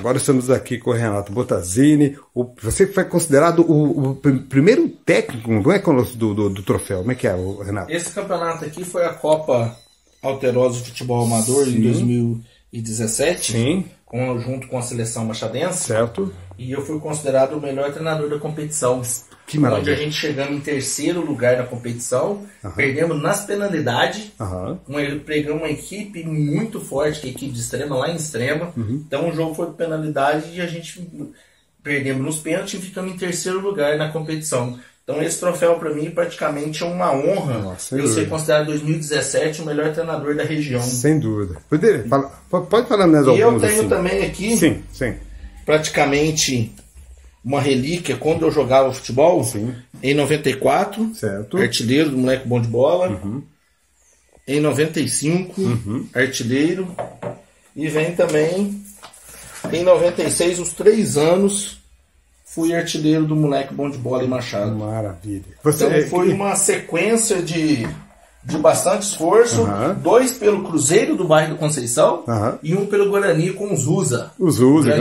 Agora estamos aqui com o Renato Bottazini. Você foi considerado o primeiro técnico, não é, do troféu? Como é que é, Renato? Esse campeonato aqui foi a Copa Alterosa de Futebol Amador em 2017. Sim. Junto com a seleção machadense. Certo. E eu fui considerado o melhor treinador da competição. Que maravilha. Onde a gente chegamos em terceiro lugar na competição, perdemos nas penalidades, pegamos uma equipe muito forte, que é a equipe de Extrema, lá em Extrema. Então o jogo foi por penalidade e a gente perdemos nos pênaltis e ficamos em terceiro lugar na competição. Então esse troféu para mim praticamente é uma honra eu ser considerado em 2017 o melhor treinador da região. Sem dúvida. Pode falar mais alguns. E eu tenho também aqui sim. praticamente uma relíquia quando eu jogava futebol, em 94, certo. Artilheiro do Moleque Bom de Bola, em 95, artilheiro, e vem também em 96, os 3 anos, fui artilheiro do Moleque Bom de Bola em Machado. Maravilha. Então foi uma sequência de bastante esforço, 2 pelo Cruzeiro do bairro do Conceição e 1 pelo Guarani com os Zusa. Os Zusa.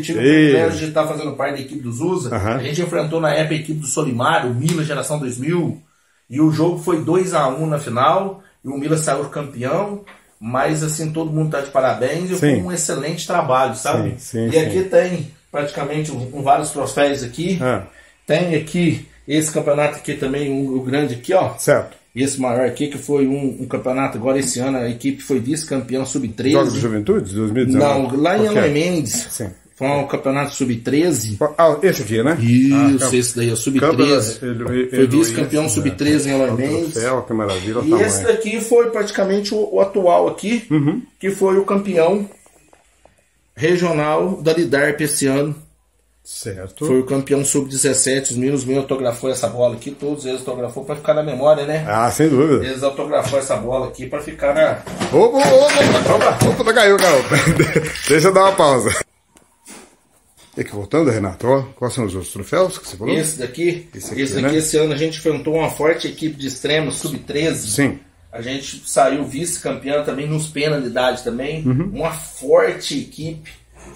Tive o privilégio de estar fazendo parte da equipe do Zusa. A gente enfrentou na época a equipe do Solimar, o Mila Geração 2000, e o jogo foi 2-1 na final, e o Mila saiu campeão, mas assim, todo mundo está de parabéns, e foi um excelente trabalho, sabe? E aqui tem praticamente vários troféus aqui, tem aqui esse campeonato aqui também, o grande aqui, ó. Certo. Esse maior aqui, que foi um campeonato, agora esse ano a equipe foi vice-campeão sub-13. Jogos de Juventude, 2019? Não, lá em Eloy Mendes. Sim. Foi um campeonato sub-13. Esse aqui, né? Isso, esse daí, é sub-13. Foi vice-campeão sub-13 em Eloy Mendes. Que maravilha. E esse daqui foi praticamente o atual aqui, que foi o campeão regional da Lidarp esse ano. Certo. Foi o campeão sub-17, os meninos autografou essa bola aqui, todos eles autografou para ficar na memória, né? Sem dúvida. Eles autografou essa bola aqui para ficar na... Opa, caiu, garoto. Deixa eu dar uma pausa. E aqui, voltando, Renato, quais são os outros troféus que você falou? Esse daqui, né? Esse ano a gente enfrentou uma forte equipe de Extrema, sub-13. Sim. A gente saiu vice-campeão também nos penalidades também. Uma forte equipe.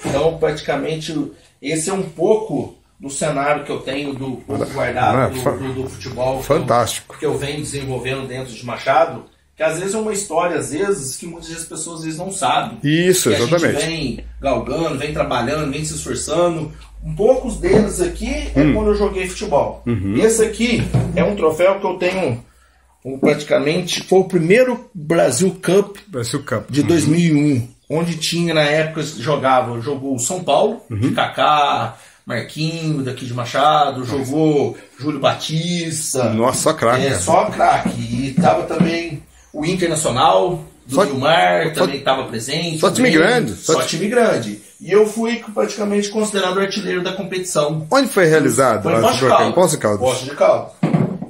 Então, praticamente... Esse é um pouco do cenário que eu tenho do guardado do futebol. Fantástico. Que eu venho desenvolvendo dentro de Machado, que às vezes é uma história, que muitas vezes as pessoas às vezes não sabem. Isso, exatamente. A gente vem galgando, vem trabalhando, vem se esforçando. Poucos deles aqui é quando eu joguei futebol. Esse aqui é um troféu que eu tenho praticamente, foi o primeiro Brasil Cup de 2001. Onde tinha, na época, jogou o São Paulo, de Kaká, Marquinhos, daqui de Machado, jogou Júlio Batista. Nossa, só craque. Só craque. E tava também o Internacional, do Vilmar, também estava presente. Só time grande. Só time grande. E eu fui praticamente considerado artilheiro da competição. Onde foi realizado? Foi em Poços de Caldas.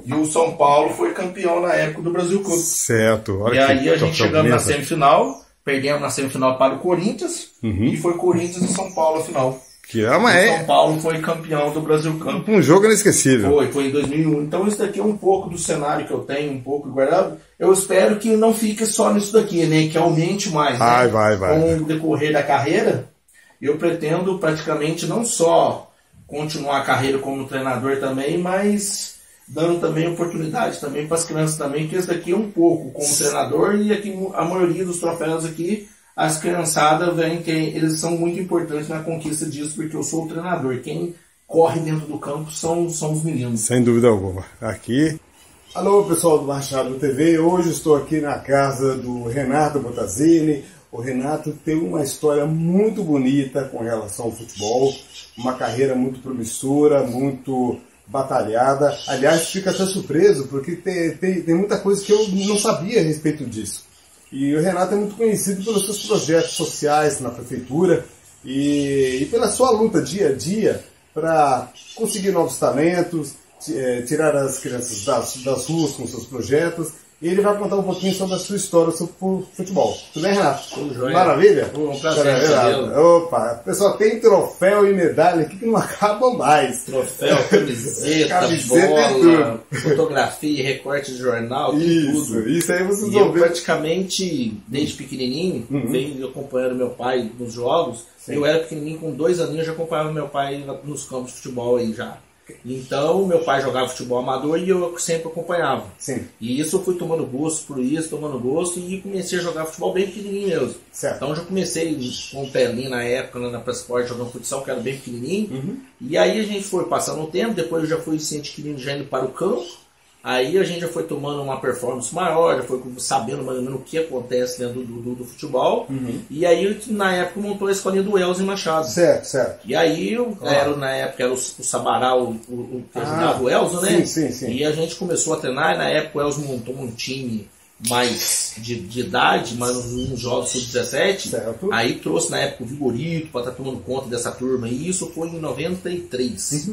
E o São Paulo foi campeão na época do Brasil Cup. Certo. Olha, e aí a gente chegamos na semifinal. Perdemos na semifinal para o Corinthians e foi Corinthians e São Paulo a final. São Paulo foi campeão do Brasil Cup. Um jogo inesquecível. Foi em 2001. Então isso daqui é um pouco do cenário que eu tenho, um pouco guardado. Eu espero que não fique só nisso daqui, né? Que aumente mais. Vai. Com o decorrer da carreira, eu pretendo praticamente não só continuar a carreira como treinador também, mas... dando também oportunidade também para as crianças também, que esse daqui é um pouco como treinador, e aqui a maioria dos troféus aqui, as criançadas vêm, eles são muito importantes na conquista disso, porque eu sou o treinador. Quem corre dentro do campo são os meninos. Sem dúvida alguma. Aqui... Alô, pessoal do Machado TV, hoje estou aqui na casa do Renato Bottazini. O Renato tem uma história muito bonita com relação ao futebol, uma carreira muito promissora, muito... batalhada. Aliás, fica até surpreso, porque tem muita coisa que eu não sabia a respeito disso. E o Renato é muito conhecido pelos seus projetos sociais na prefeitura e pela sua luta dia a dia para conseguir novos talentos, tirar as crianças das ruas com seus projetos E ele vai contar um pouquinho sobre a sua história sobre o futebol. Tudo bem, Renato? Tudo jóia. Maravilha? Um prazer. Opa, pessoal, tem troféu e medalha aqui que não acabam mais. Troféu, camiseta, bola, fotografia, recorte de jornal, tudo. Isso aí vocês vão ver. Eu praticamente, desde pequenininho, venho acompanhando meu pai nos jogos. Sim. Eu era pequenininho, com 2 aninhos, eu já acompanhava meu pai nos campos de futebol aí já. Então, meu pai jogava futebol amador e eu sempre acompanhava. Sim. E isso eu fui tomando gosto por isso, tomando gosto, e comecei a jogar futebol bem pequenininho mesmo. Certo. Então, já comecei com o pelinho na época, na Prasport, jogando futsal, que era bem pequenininho. E aí a gente foi passando o tempo, depois eu já fui se adquirindo, já indo para o campo. Aí a gente já foi tomando uma performance maior, já foi sabendo mais ou menos o que acontece dentro do futebol. E aí, na época, montou a escolinha do Elza em Machado. Certo. E aí, na época, era o Sabará, o que ajudava o Elza, né? Sim. E a gente começou a treinar, e na época o Elza montou um time mais de idade, mas nos jogos sub-17. Aí trouxe, na época, o Vigorito para estar tomando conta dessa turma. E isso foi em 93.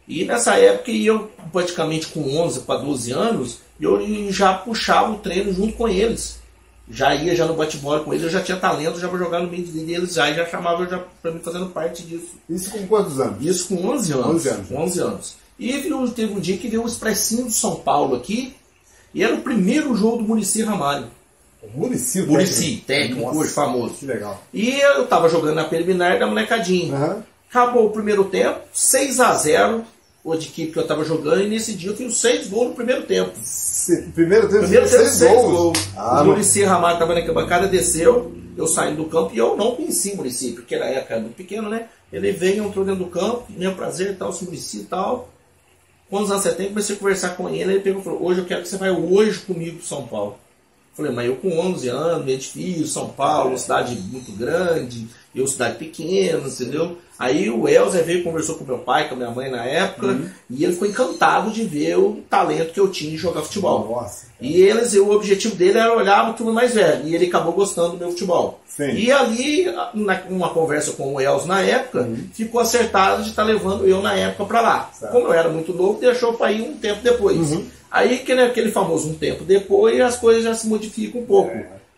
E nessa época, eu praticamente com 11 para 12 anos, eu já puxava o treino junto com eles. Já ia no bate-bola com eles, eu já tinha talento já para jogar no meio deles, já chamava para mim fazendo parte disso. Isso com quantos anos? Isso com 11 anos. 11 anos. E teve um dia que veio o Expressinho de São Paulo aqui, e era o primeiro jogo do Muricy Ramalho. Muricy, técnico hoje famoso. Que legal. E eu tava jogando na preliminar da molecadinha. Acabou o primeiro tempo, 6-0, a equipe que eu estava jogando, e nesse dia eu fiz 6 gols no primeiro tempo. Primeiro tempo 6 gols. O Muricy Ramalho estava na bancada, desceu, eu saí do campo, e eu não conheci o Muricy, porque na época era muito pequeno, né? Ele veio, entrou dentro do campo, meu prazer, tal, o Muricy e tal. Quantos anos você tem? Comecei a conversar com ele, ele pegou e falou, hoje eu quero que você vá hoje comigo para São Paulo. Falei, mas eu com 11 anos, meio difícil, São Paulo, cidade muito grande, eu cidade pequena, entendeu? Aí o Elza veio, conversou com meu pai, com a minha mãe na época, e ele ficou encantado de ver o talento que eu tinha de jogar futebol. Nossa. E o objetivo dele era olhar o turno mais velho, e ele acabou gostando do meu futebol. Sim. E ali, numa conversa com o Elza na época, ficou acertado de estar levando eu na época para lá. Certo. Como eu era muito novo, deixou para ir um tempo depois. Aí, aquele famoso um tempo depois, as coisas já se modificam um pouco.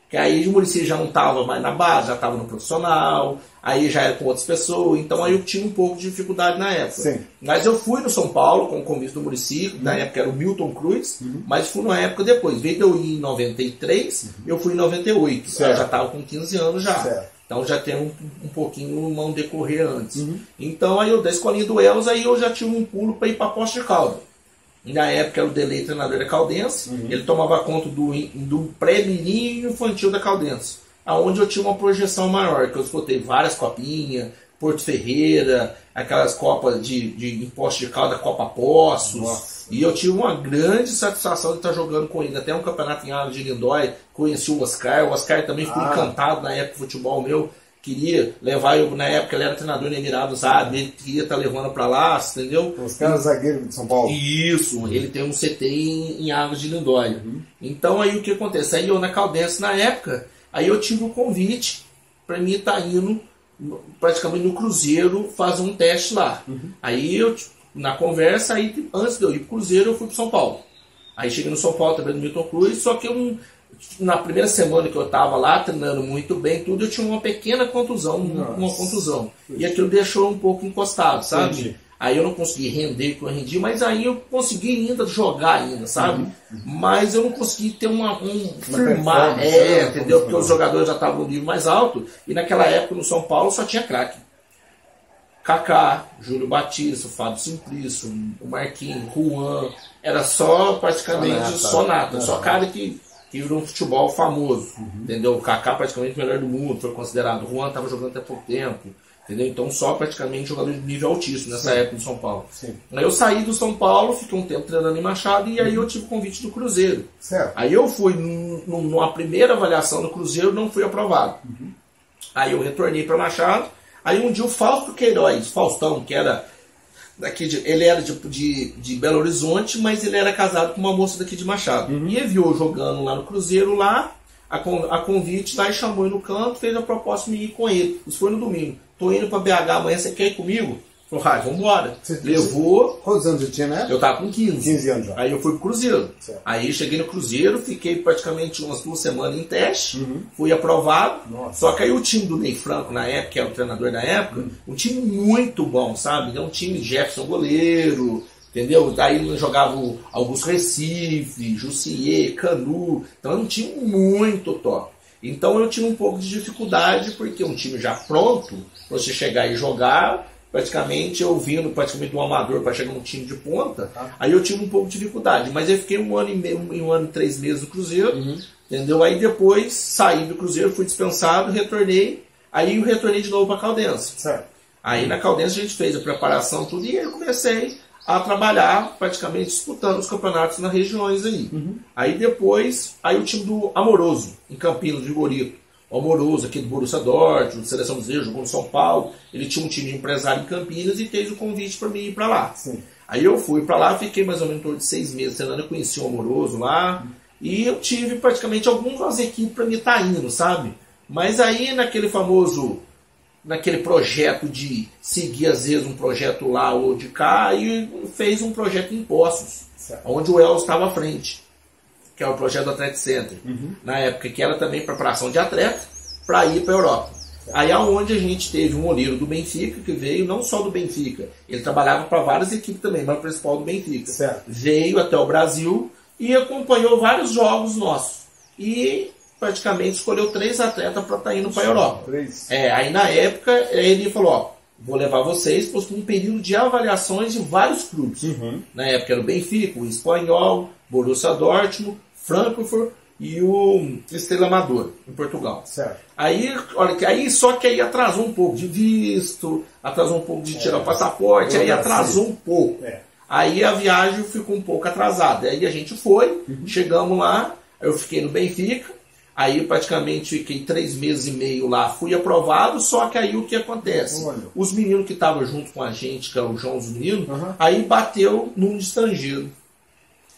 Que aí o Muricy já não estava mais na base, já estava no profissional, aí já era com outras pessoas, então aí eu tinha um pouco de dificuldade na época. Sim. Mas eu fui no São Paulo com o convite do Muricy, na época era o Milton Cruz, mas fui na época depois. Veio de eu ir em 93, eu fui em 98. Eu já estava com 15 anos já. Certo. Então já tem um pouquinho um decorrer antes. Então aí eu da escolinha do Elza, aí eu já tinha um pulo para ir para Poços de Caldas. Na época era o Delei, treinador da Caldense, ele tomava conta do pré-mirim e infantil da Caldense, aonde eu tinha uma projeção maior, que eu disputei várias copinhas, Porto Ferreira, aquelas copas de Poços de Caldas, Copa Poços, e eu tive uma grande satisfação de estar jogando com ele, até um campeonato em Águas de Lindóia, conheci o Oscar também ficou encantado na época do futebol meu, queria levar eu, na época ele era treinador no Emirados Árabes, ele queria estar levando para lá, entendeu? Os caras zagueiros de São Paulo. Isso, ele tem um CT em Águas de Lindóia. Então aí o que acontece? Aí eu na Caldense na época, aí eu tive o convite para mim estar indo praticamente no Cruzeiro fazer um teste lá. Aí eu, na conversa, aí, antes de eu ir pro Cruzeiro, eu fui pro São Paulo. Aí cheguei no São Paulo também no Milton Cruz, só que eu na primeira semana que eu estava lá, treinando muito bem, tudo, eu tinha uma pequena contusão, uma contusão. E aquilo deixou um pouco encostado, sabe? Entendi. Aí eu não consegui render o que eu rendi, mas aí eu consegui ainda jogar ainda, sabe? Mas eu não consegui ter firmar, entendeu? Porque os jogadores já estavam no nível mais alto, e naquela época no São Paulo só tinha craque. Kaká, Júlio Batista, o Fábio Simplício, o Marquinhos, Juan, era só praticamente só nada, só cara que virou um futebol famoso, entendeu? O Kaká praticamente o melhor do mundo, foi considerado. O Juan estava jogando até pouco tempo, entendeu? Então só praticamente jogador de nível altíssimo nessa época no São Paulo. Sim. Aí eu saí do São Paulo, fiquei um tempo treinando em Machado, e aí eu tive o convite do Cruzeiro. Certo. Aí eu fui numa primeira avaliação do Cruzeiro, não fui aprovado. Aí eu retornei para Machado, aí um dia o Fausto Queiroz, Faustão, que era daqui ele era de Belo Horizonte, mas ele era casado com uma moça daqui de Machado. E ele viu jogando lá no Cruzeiro, lá, a convite lá, e chamou ele no canto, fez a proposta de ir com ele. Isso foi no domingo. Tô indo para BH amanhã, você quer ir comigo? Falou, vamos embora. Levou. Quantos anos você tinha, né? Eu tava com 15. 15 anos já. Aí eu fui pro Cruzeiro. Certo. Aí cheguei no Cruzeiro, fiquei praticamente umas 2 semanas em teste, fui aprovado. Nossa. Só que aí o time do Ney Franco, na época, que era o treinador da época, um time muito bom, sabe? Um time Jefferson goleiro, entendeu? Daí jogava o Augusto Recife, Jussier, Canu. Então era um time muito top. Então eu tive um pouco de dificuldade, porque um time já pronto, você chegar e jogar, praticamente eu vindo praticamente do amador para chegar num time de ponta, aí eu tive um pouco de dificuldade. Mas eu fiquei 1 ano e meio, 1 ano e 3 meses no Cruzeiro, entendeu? Aí depois saí do Cruzeiro, fui dispensado, retornei, aí eu retornei de novo para Caldense. Certo. Aí na Caldense a gente fez a preparação, tudo, e aí eu comecei a trabalhar, praticamente disputando os campeonatos nas regiões aí. Aí depois, aí o time do Amoroso, em Campinas, de Gorito. O Amoroso, aqui do Borussia Dortmund, Seleção Brasileira, jogou no São Paulo. Ele tinha um time de empresário em Campinas e fez o convite para mim ir para lá. Sim. Aí eu fui para lá, fiquei mais ou menos em torno de 6 meses treinando, eu conheci o Amoroso lá. E eu tive praticamente algumas equipes para me estar indo, sabe? Mas aí naquele projeto de seguir às vezes um projeto lá ou de cá, e fez um projeto em Poços, onde o Elcio estava à frente, que é o projeto do Athletic Center, na época, que era também preparação de atleta para ir para a Europa. Aí é onde a gente teve um olheiro do Benfica, que veio não só do Benfica, ele trabalhava para várias equipes também, mas o principal do Benfica. Certo. Veio até o Brasil e acompanhou vários jogos nossos. E praticamente escolheu 3 atletas para estar indo para a Europa. 3. Aí na época ele falou, vou levar vocês para um período de avaliações de vários clubes. Na época era o Benfica, o Espanhol, Borussia Dortmund, Frankfurt e o Estrela Amadora, em Portugal. Certo. Aí, olha, só que aí atrasou um pouco de visto, atrasou um pouco de tirar o passaporte, aí atrasou um pouco. Aí a viagem ficou um pouco atrasada. Aí a gente foi, chegamos lá, eu fiquei no Benfica, aí praticamente fiquei 3 meses e meio lá, fui aprovado, só que aí o que acontece? Os meninos que estavam junto com a gente, que é o João, os meninos, aí bateu num estrangeiro.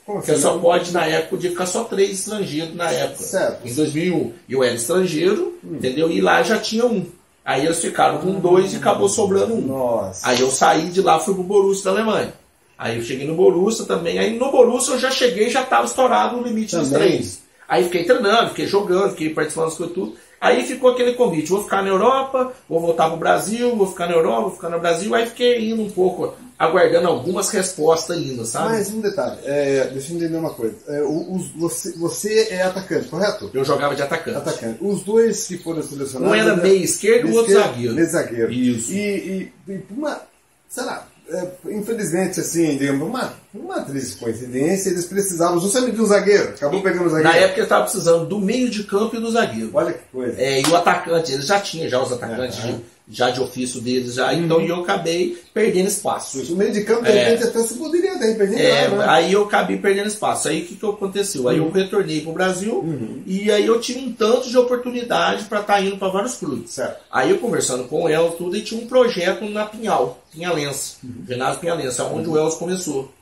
Porque só pode, na época, podia ficar só 3 estrangeiros na época. Certo. Em 2001. Eu era estrangeiro, entendeu? E lá já tinha 1. Aí eles ficaram com 2 e acabou sobrando 1. Nossa. Aí eu saí de lá, fui pro Borussia da Alemanha. Aí eu cheguei no Borussia também. Aí no Borussia eu já cheguei, já estava estourado o limite dos 3. Aí fiquei treinando, fiquei jogando, fiquei participando das coisas tudo. Aí ficou aquele convite, vou ficar na Europa, vou voltar pro Brasil, vou ficar na Europa, vou ficar no Brasil. Aí fiquei indo um pouco, aguardando algumas respostas ainda, sabe? Mas um detalhe, deixa eu entender uma coisa. Você é atacante, correto? Eu jogava de atacante. Os 2 que foram selecionados... Um era meio esquerdo e o outro zagueiro. Meio zagueiro. Isso. E uma, sei lá, infelizmente, assim, digamos, uma triste coincidência, eles precisavam justamente de um zagueiro. Acabou pegando o zagueiro. Na época eles estavam precisando do meio de campo e do zagueiro. Olha que coisa. E o atacante, eles já tinham os atacantes já de ofício deles, então eu acabei perdendo espaço. O meio de campo, de repente, até você poderia, de repente, entrar, né? Aí eu acabei perdendo espaço. Aí o que aconteceu? Aí eu retornei para o Brasil e aí eu tive um tanto de oportunidade para estar indo para vários clubes. Certo. Aí eu conversando com o Elcio, tudo, e tinha um projeto na Pinhal, Pinhalense, ginásio Pinhalense, onde o Elcio começou.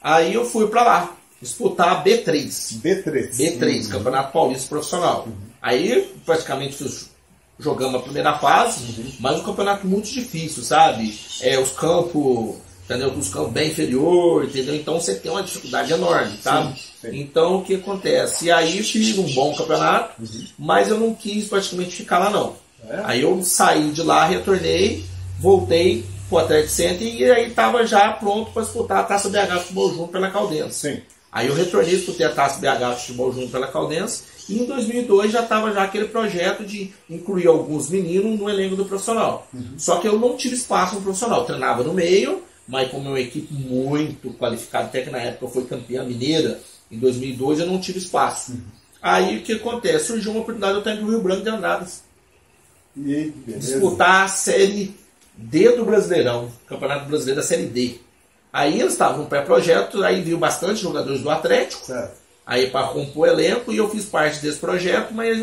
Aí eu fui para lá, disputar a B3. B3, Campeonato Paulista Profissional. Aí praticamente jogamos a primeira fase, mas um campeonato muito difícil, sabe? Os campos, entendeu? Os campos bem inferior, entendeu? Então você tem uma dificuldade enorme, sabe? Sim. Então o que acontece? E aí fiz um bom campeonato, mas eu não quis praticamente ficar lá não. Aí eu saí de lá, retornei, voltei pro Athletic Center e aí estava já pronto para disputar a Taça BH Futebol Júnior pela Caldense. Sim. Aí eu retornei, disputei a Taça BH Futebol Júnior pela Caldense. E em 2002 já estava já aquele projeto de incluir alguns meninos no elenco do profissional. Só que eu não tive espaço no profissional. Eu treinava no meio, mas como é uma equipe muito qualificada, até que na época eu fui campeã mineira, em 2002 eu não tive espaço. Aí o que acontece? Surgiu uma oportunidade de eu estar no Rio Branco de Andradas. Disputar a Série D do Brasileirão, Campeonato Brasileiro da Série D. Aí eles estavam no pré-projeto, aí viu bastante jogadores do Atlético. Certo. Aí para compor o elenco, e eu fiz parte desse projeto, mas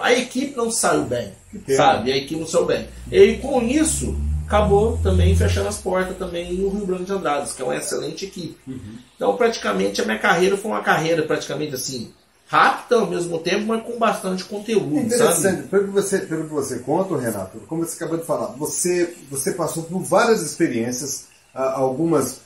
a equipe não saiu bem, sabe? A equipe não saiu bem. E com isso, acabou também fechando as portas também no Rio Branco de Andradas, que é uma excelente equipe. Então praticamente a minha carreira foi uma carreira praticamente assim, rápida ao mesmo tempo, mas com bastante conteúdo. Interessante. Sabe? Pelo que você conta, Renato, como você acabou de falar, você passou por várias experiências, algumas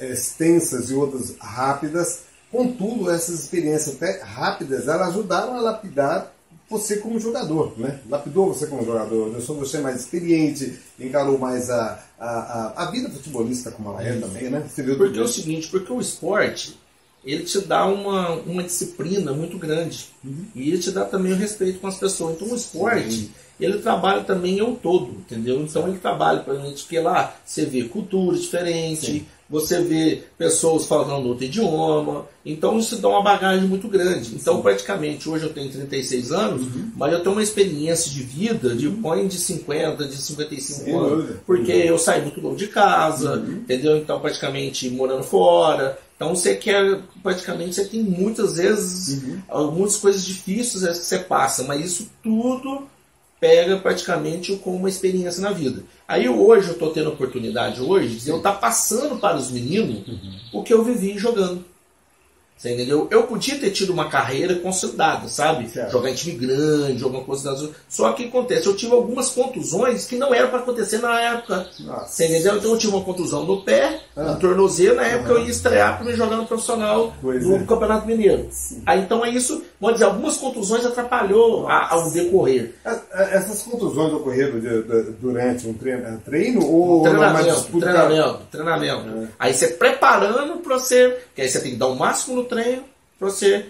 extensas e outras rápidas. Contudo, essas experiências até rápidas, elas ajudaram a lapidar você como jogador, né? Lapidou você como jogador, deixou você mais experiente, encarou mais a vida futebolista como ela é também, né? Porque é o seguinte, porque o esporte, ele te dá uma disciplina muito grande. E ele te dá também o respeito com as pessoas. Então o esporte, ele trabalha também eu todo, entendeu? Então ele trabalha pra gente, porque lá você vê cultura diferente, você vê pessoas falando outro idioma, então isso dá uma bagagem muito grande. Então praticamente, hoje eu tenho 36 anos, mas eu tenho uma experiência de vida de 50, de 55 anos, porque eu saí muito novo de casa, entendeu? Então praticamente morando fora. Então você quer, praticamente, você tem muitas vezes, muitas coisas difíceis que você passa, mas isso tudo pega praticamente como uma experiência na vida. Aí hoje eu estou tendo a oportunidade de eu estar passando para os meninos o que eu vivi jogando. Você entendeu? Eu podia ter tido uma carreira consolidada, sabe? Certo. Jogar em time grande, jogar coisas. Só que acontece, eu tive algumas contusões que não eram para acontecer na época. Você entendeu? Então eu tive uma contusão no pé, no tornozelo, na época eu ia estrear para me jogar no profissional do Campeonato Mineiro. Aí então é isso, vamos dizer, algumas contusões atrapalhou ao decorrer. Essas contusões ocorreram durante um treino ou treinamento. Aí você preparando para você, que aí você tem que dar o máximo no treino para você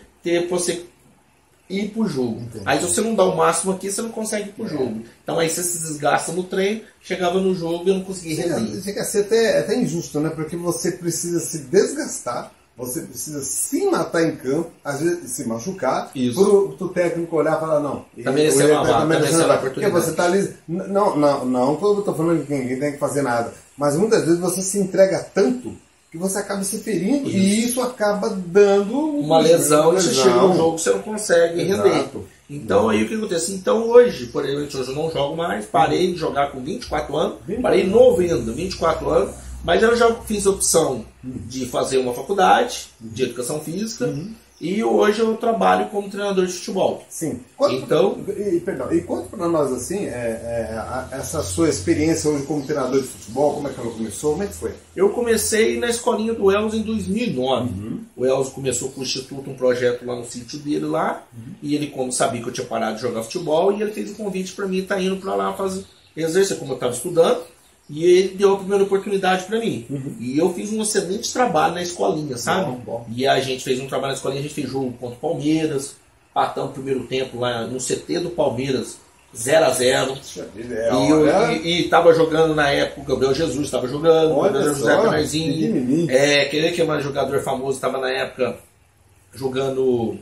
ir pro jogo. Entendi. Aí se você não dá o máximo aqui, você não consegue ir pro jogo. Então aí você se desgasta no treino, chegava no jogo e eu não conseguia render. Fica assim até injusto, né? Porque você precisa se desgastar, você precisa se matar em campo, às vezes se machucar, pro técnico olhar e falar, não. Tá merecendo uma oportunidade. Porque você tá ali. Não tô falando que ninguém tem que fazer nada. Mas muitas vezes você se entrega tanto que você acaba se ferindo e isso acaba dando uma lesão e você chega no jogo que você não consegue render. Então aí o que acontece? Então hoje, por exemplo, hoje eu não jogo mais, parei de jogar com 24 anos, parei novo ainda, 24 anos, mas eu já fiz a opção de fazer uma faculdade de educação física e hoje eu trabalho como treinador de futebol. Sim. E conta para nós assim, essa sua experiência hoje como treinador de futebol, como é que ela começou, como é que foi? Eu comecei na escolinha do Elzo em 2009. O Elzo começou com o Instituto um projeto lá no sítio dele lá, e ele, como sabia que eu tinha parado de jogar futebol, e ele fez um convite para mim estar indo para lá fazer exercício, como eu estava estudando. E ele deu a primeira oportunidade para mim. E eu fiz um excelente trabalho na escolinha, sabe? Bom. E a gente fez um trabalho na escolinha, a gente fez jogo contra o Palmeiras, patamos o primeiro tempo lá no CT do Palmeiras, 0-0. E tava jogando na época, o Gabriel Jesus estava jogando, o Gabriel José Canarzinho. Querer que é um jogador famoso, estava na época jogando,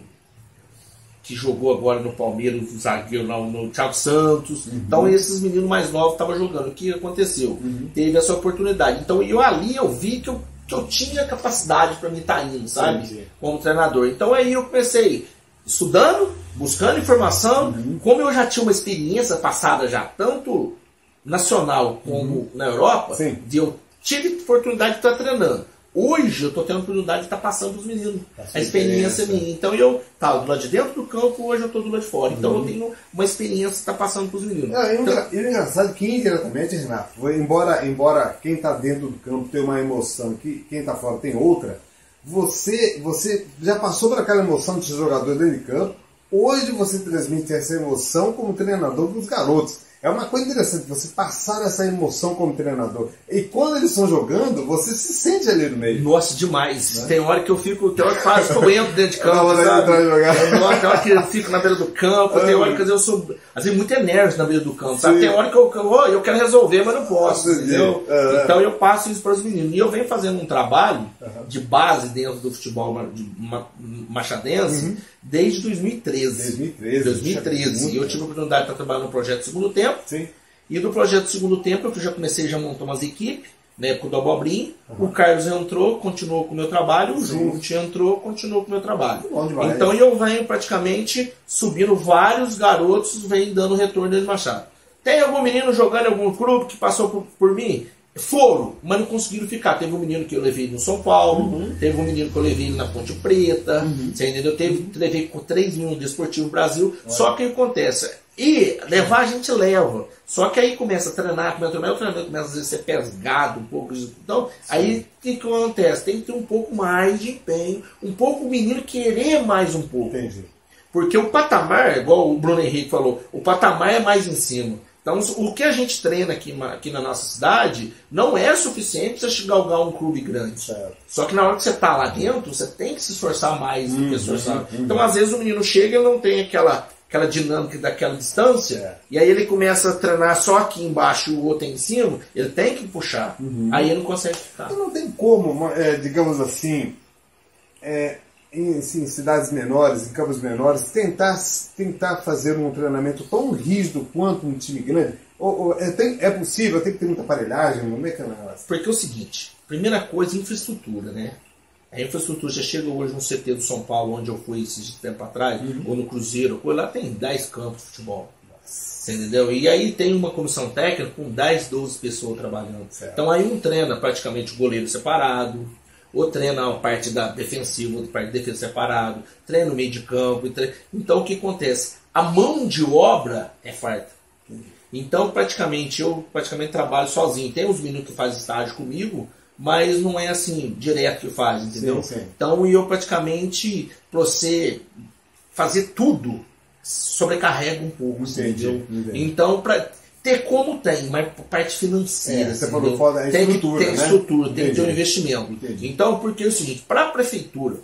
que jogou agora no Palmeiras, o zagueiro lá, no Thiago Santos. Então esses meninos mais novos estavam jogando. O que aconteceu? Teve essa oportunidade. Então eu vi que eu tinha capacidade para mim estar indo, sabe? Como treinador. Então aí eu comecei estudando, buscando informação. Como eu já tinha uma experiência passada já, tanto nacional como na Europa, eu tive oportunidade de estar treinando. Hoje eu estou tendo a oportunidade de estar passando para os meninos a experiência minha. Então eu estava do lado de dentro do campo, hoje eu estou do lado de fora. Então eu tenho uma experiência de estar passando para os meninos. É engraçado que indiretamente, Renato, embora quem está dentro do campo tenha uma emoção que quem está fora tem outra, você já passou por aquela emoção de ser jogador dentro de campo, hoje você transmite essa emoção como treinador dos garotos. É uma coisa interessante você passar essa emoção como treinador. E quando eles estão jogando, você se sente ali no meio. Nossa, demais. Né? Tem hora que eu fico, quase que eu entro dentro de campo, sabe? Tem hora que eu fico na beira do campo, tem hora que eu sou, às vezes, muito enérgico na beira do campo, sabe? Tem hora que eu quero resolver, mas não posso, entendeu? Então eu passo isso para os meninos. E eu venho fazendo um trabalho de base dentro do futebol machadense desde 2013. 2013. E eu tive a oportunidade de estar trabalhando no projeto Segundo Tempo. E do projeto Segundo Tempo eu já comecei a montar umas equipes, na época do Abobrinho. O Carlos entrou, continuou com o meu trabalho. O Junte entrou, continuou com o meu trabalho. Então eu venho praticamente subindo vários garotos, vem dando retorno dentro do Machado. Tem algum menino jogando em algum clube que passou por mim? Foram, mas não conseguiram ficar. Teve um menino que eu levei no São Paulo, teve um menino que eu levei na Ponte Preta, você entendeu? Levei com 3 meninos do Esportivo Brasil. Só que o que acontece? E levar a gente leva. Só que aí começa a treinar, o treinamento começa às vezes a ser pesado, um pouco. Então, aí o que acontece? Tem que ter um pouco mais de empenho, um pouco o menino querer mais um pouco. Entendi. Porque o patamar, igual o Bruno Henrique falou, o patamar é mais em cima. Então, o que a gente treina aqui na nossa cidade não é suficiente para você galgar um clube grande. Certo. Só que na hora que você está lá dentro, você tem que se esforçar mais do que esforçar. Então, às vezes, o menino chega e não tem aquela dinâmica daquela distância, e aí ele começa a treinar só aqui embaixo e o outro em cima, ele tem que puxar. Aí ele não consegue ficar. Então não tem como, digamos assim, em cidades menores, em campos menores, tentar fazer um treinamento tão rígido quanto um time grande? É possível? Tem que ter muita aparelhagem? Como é que é o negócio? Porque é o seguinte, primeira coisa, infraestrutura, né? A infraestrutura, já chega hoje no CT do São Paulo, onde eu fui esse tempo atrás, ou no Cruzeiro, lá tem 10 campos de futebol. Você entendeu? E aí tem uma comissão técnica com 10, 12 pessoas trabalhando. Certo. Então aí um treina praticamente o goleiro separado, ou treina a parte da defensiva, outra parte da defesa separado, treina o meio de campo. Então o que acontece? A mão de obra é farta. Então eu praticamente trabalho sozinho. Tem uns meninos que fazem estágio comigo, mas não é assim, direto que faz, entendeu? Sim. Então eu praticamente, para você fazer tudo, sobrecarrega um pouco, entendeu? Então, para ter como tem, mas parte financeira, você falou foda, tem estrutura, que ter estrutura, tem que ter um investimento. Entendi. Então, porque é o seguinte, para a prefeitura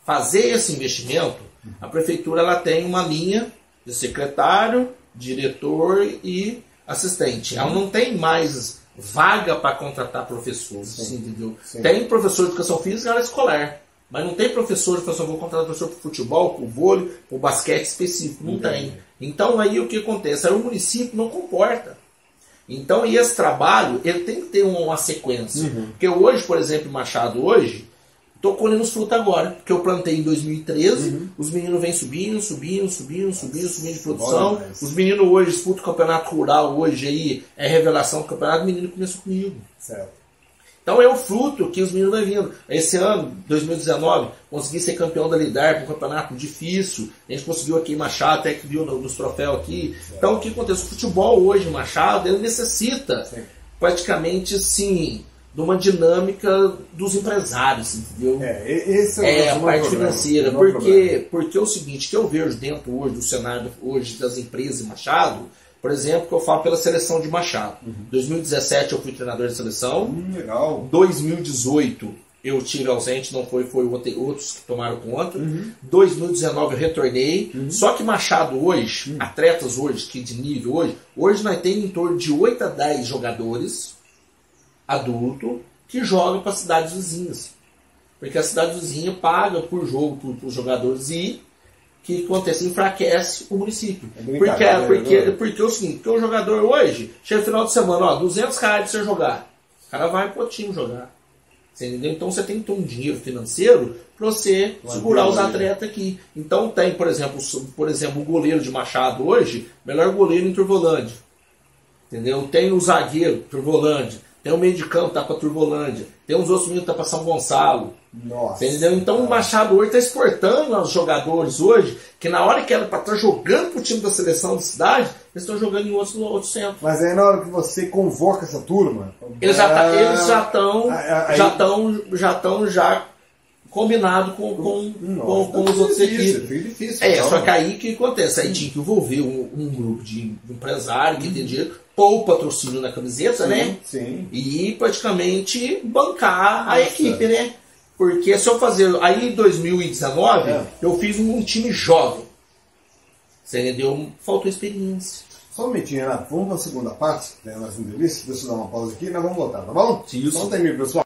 fazer esse investimento, a prefeitura ela tem uma linha de secretário, diretor e assistente. Ela não tem mais vaga para contratar professores, entendeu? Sim. Tem professor de educação física na área escolar, mas não tem professor de vou contratar professor para futebol, para vôlei, para basquete específico, não tem. Então aí o que acontece? Aí o município não comporta. Então e esse trabalho, ele tem que ter uma sequência. Porque hoje, por exemplo, em Machado hoje, estou colhendo os frutos agora, porque eu plantei em 2013, os meninos vêm subindo de produção. Os meninos hoje disputam o campeonato rural, hoje aí é revelação do campeonato, o menino começou comigo. Certo. Então é o fruto que os meninos vão vindo. Esse ano, 2019, consegui ser campeão da Lidar para um campeonato difícil. A gente conseguiu aqui em Machado, até que viu nos troféus aqui. Certo. Então o que acontece? O futebol hoje em Machado, ele necessita praticamente, sim, de uma dinâmica dos empresários, entendeu? Esse é a parte financeira. Porque é o seguinte, que eu vejo dentro hoje do cenário hoje das empresas em Machado, por exemplo, que eu falo pela seleção de Machado. 2017 eu fui treinador de seleção. Legal. 2018 eu tive ausente, não foi outros que tomaram conta. 2019 eu retornei. Só que Machado hoje, atletas hoje, que de nível hoje nós temos em torno de 8 a 10 jogadores adultos que jogam para cidades vizinhas. Porque a cidade vizinha paga por jogo para os jogadores e que acontece, enfraquece o município. Porque é o seguinte, porque o jogador hoje, chega no final de semana, R$200 para você jogar. O cara vai pro time jogar. Você entendeu? Então você tem que ter um dinheiro financeiro para você segurar os atletas aqui. Então tem, por exemplo, o goleiro de Machado hoje, melhor goleiro em Turvolândia. Entendeu? Tem o zagueiro, Turvolândia. Tem o meio de campo, tá para Turvolândia. Tem uns outros meninos que tá para São Gonçalo. Nossa. Entendeu? Então o Machado hoje está exportando aos jogadores hoje, que na hora que era para estar jogando pro time da seleção da cidade, eles estão jogando em outros centros. Mas aí na hora que você convoca essa turma, eles já estão combinado com os outros equipes. Difícil, só que aí o que acontece? Aí tinha que envolver um grupo de empresário que tem dinheiro, pôr o patrocínio na camiseta, né? Sim. E praticamente bancar a equipe, né? Porque se eu fazer... Aí em 2019, eu fiz um time jovem. Você entendeu? Faltou experiência. Só um momentinho, Renato. Vamos para a segunda parte da nossa entrevista. Deixa eu dar uma pausa aqui e nós vamos voltar, tá bom? Isso. Então termina, pessoal.